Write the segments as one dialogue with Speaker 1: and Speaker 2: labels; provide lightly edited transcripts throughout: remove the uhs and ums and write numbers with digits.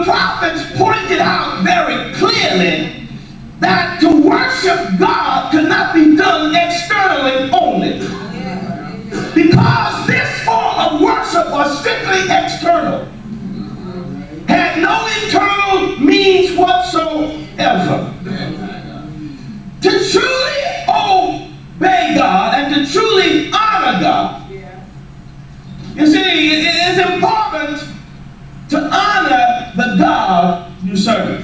Speaker 1: the prophets pointed out very clearly that to worship God could not be done externally only. Because this form of worship was strictly external. Had no internal means whatsoever. To truly obey God and to truly honor God. You see, it is important to honor the God you serve.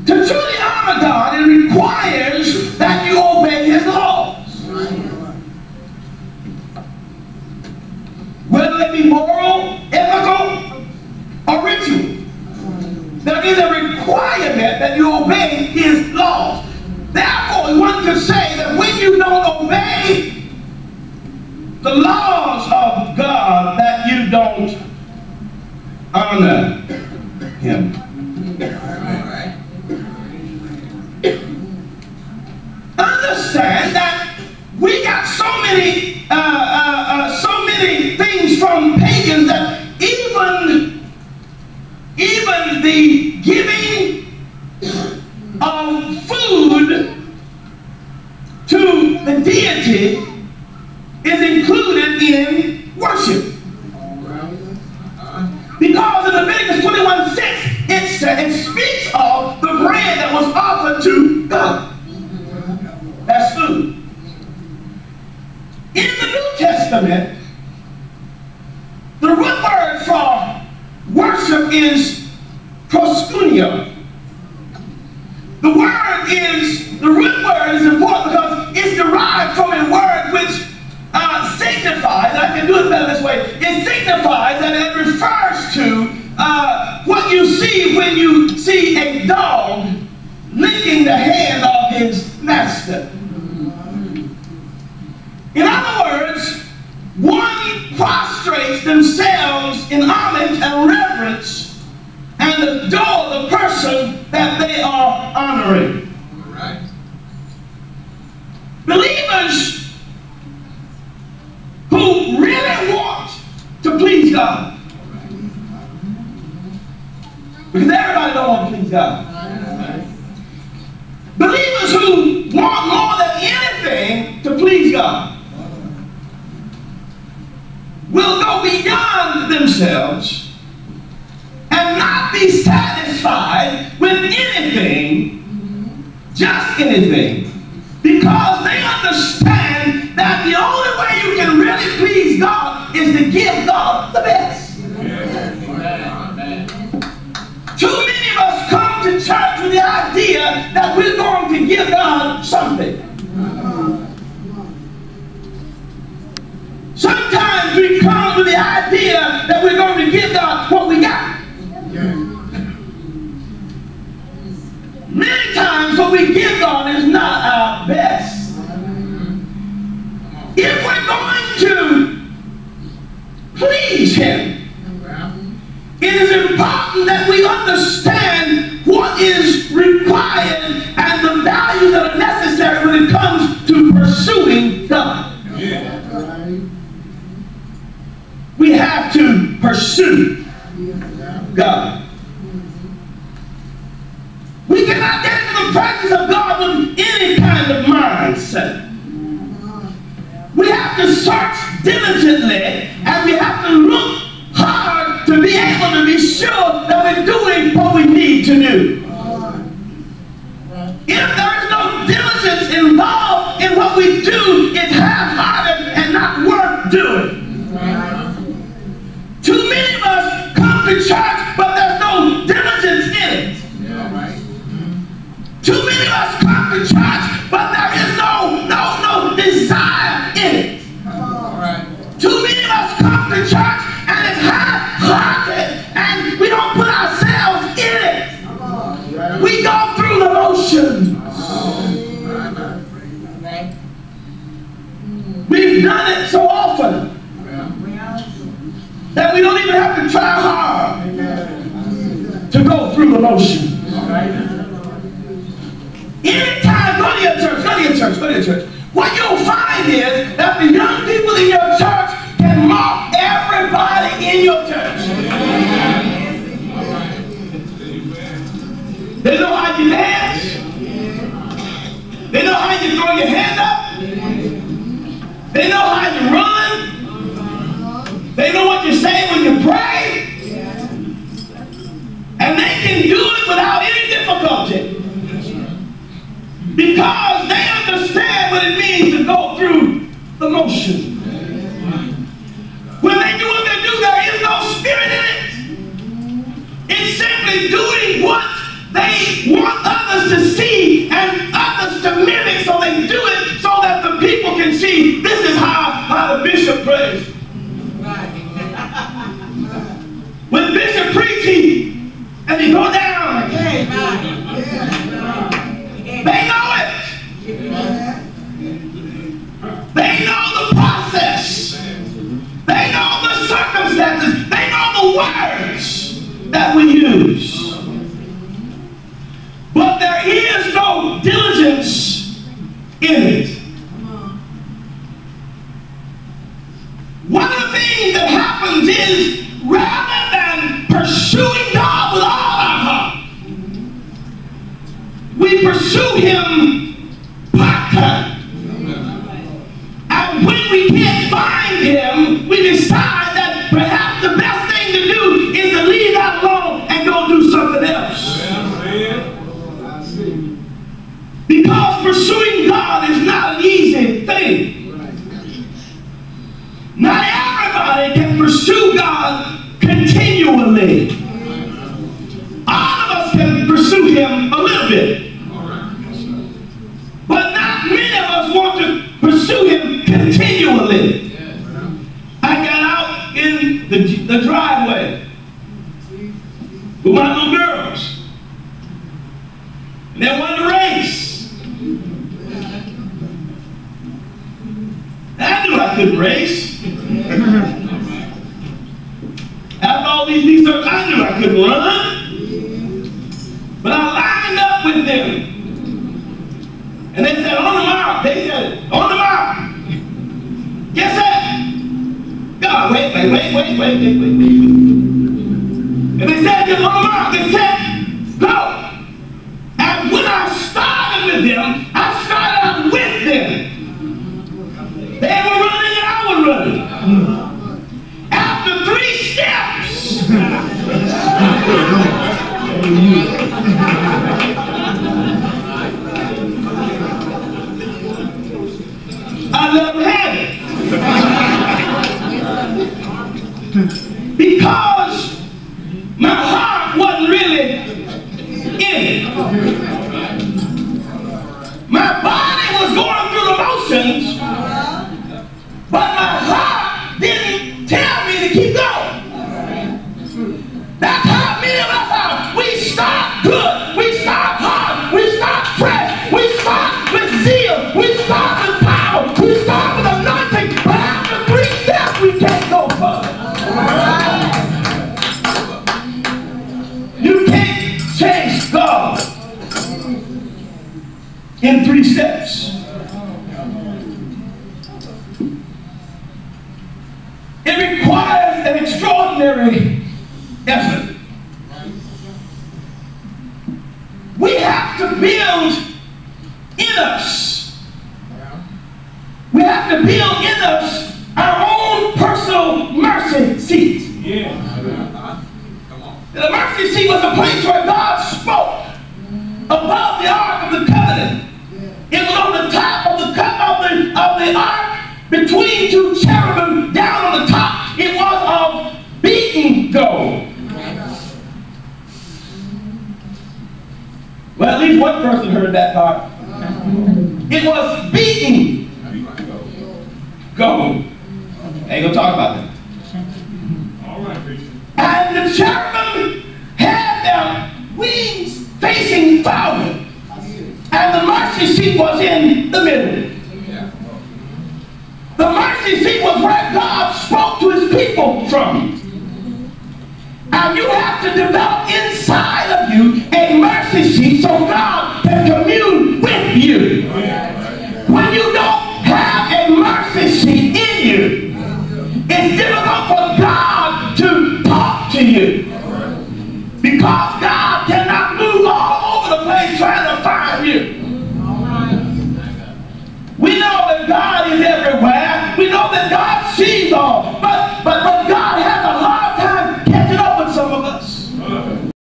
Speaker 1: To truly honor God, it requires that you obey His laws. Whether they be moral, ethical, or ritual. There is a requirement that you obey His laws. Therefore, one could say that when you don't obey the laws of God, that you don't honor Him. Understand that we got so many things from pagans that even the giving of food to the deity is included in worship. Because in Leviticus 21:6 it speaks of the bread that was offered to God. That's food. In the New Testament, the root word for worship is proskuneo. The root word is important because it's derived from a word which signifies, I can do it better this way, it signifies and it refers to what you see when you see a dog licking the hand of his master. In other words, one prostrates themselves in homage and reverence and adore the person that they are honoring. Right. Believers who really want to please God, because everybody don't want to please God. Believers who want more than anything to please God will go beyond themselves and not be satisfied with anything, just anything, because they understand that the only way you can really please God is to give God the best. Too many of us come to church with the idea that we're going to give God something. Sometimes we come with the idea that we're going to give God what we got. Many times what we give God is not our best. If we're going to please Him, it is important that we understand what is required and the values that are necessary when it comes to pursuing God. We have to pursue God. We cannot get into the presence of God with any kind of mindset. We have to search diligently and we have to look hard to be able to be sure that we're doing what we need to do. If there is no diligence involved in what we do, it's half-hearted and not worth doing. Too many of us come to church, but there's no diligence in it. Too many of us come to church, but there is no desire in it. Too many of us come to church and it's half-hearted and we don't put ourselves in it. We go through the motions. We've done it so often that we don't even have to try hard to go through the motions. Anytime, go to your church. What you'll find is that the young people in your church can mock everybody in your church. go through the motion. When they do what they do, there is no spirit in it. It's simply doing what they want others to see and others to mimic, so they do it so that the people can see this is how the bishop prays. When Bishop preaches and he go down, okay, they know it. They know the process. They know the circumstances. They know the words that we use. But there is no diligence in it. One of the things that happens is, rather than pursuing God with all our heart, we pursue Him part-time. And when we can't find Him, we decide that perhaps the best thing to do is to leave that alone and go do something else. Because pursuing God is not an easy thing. Not everybody can pursue God continually. All of us can pursue Him a little bit. But not many of us want to pursue Him continually. I got out in the driveway with my little girls. And they wanted to race. I knew I couldn't race. After all these research, I knew I couldn't run. But I lined up with them. And they said, on the mark. They said, on the mark. Get set. God, wait. And they said, on the mark. They said, go. And when I started with them, I started out with them. They were running and I was running. After 3 steps, I let them have it. Because my heart wasn't really in it. My body was going through the motions, but my heart didn't tell me to keep going. That's how many of us are. We start good. We start hard. We start fresh. We start with zeal. We start with power. We start with anointing. But after 3 steps, we can't go further. You can't chase God in 3 steps. It requires an extraordinary effort. We have to build in us. We have to build in us our own personal mercy seat. The mercy seat was a place where God spoke above the Ark of the Covenant. It was on the top of the ark, between 2 cherubim, down on the top. It was of beaten gold. Well, at least one person heard that part. It was beaten gold. Ain't gonna talk about that. All right, and the cherubim had their wings facing forward, and the mercy seat was in the middle. The mercy seat was where God spoke to His people from. And you have to develop inside of you a mercy seat so God can commune with you. When you don't have a mercy seat in you, it's difficult for God to talk to you. Because God cannot move all over the place trying to find you. We know that God is everywhere. We know that God sees all. But God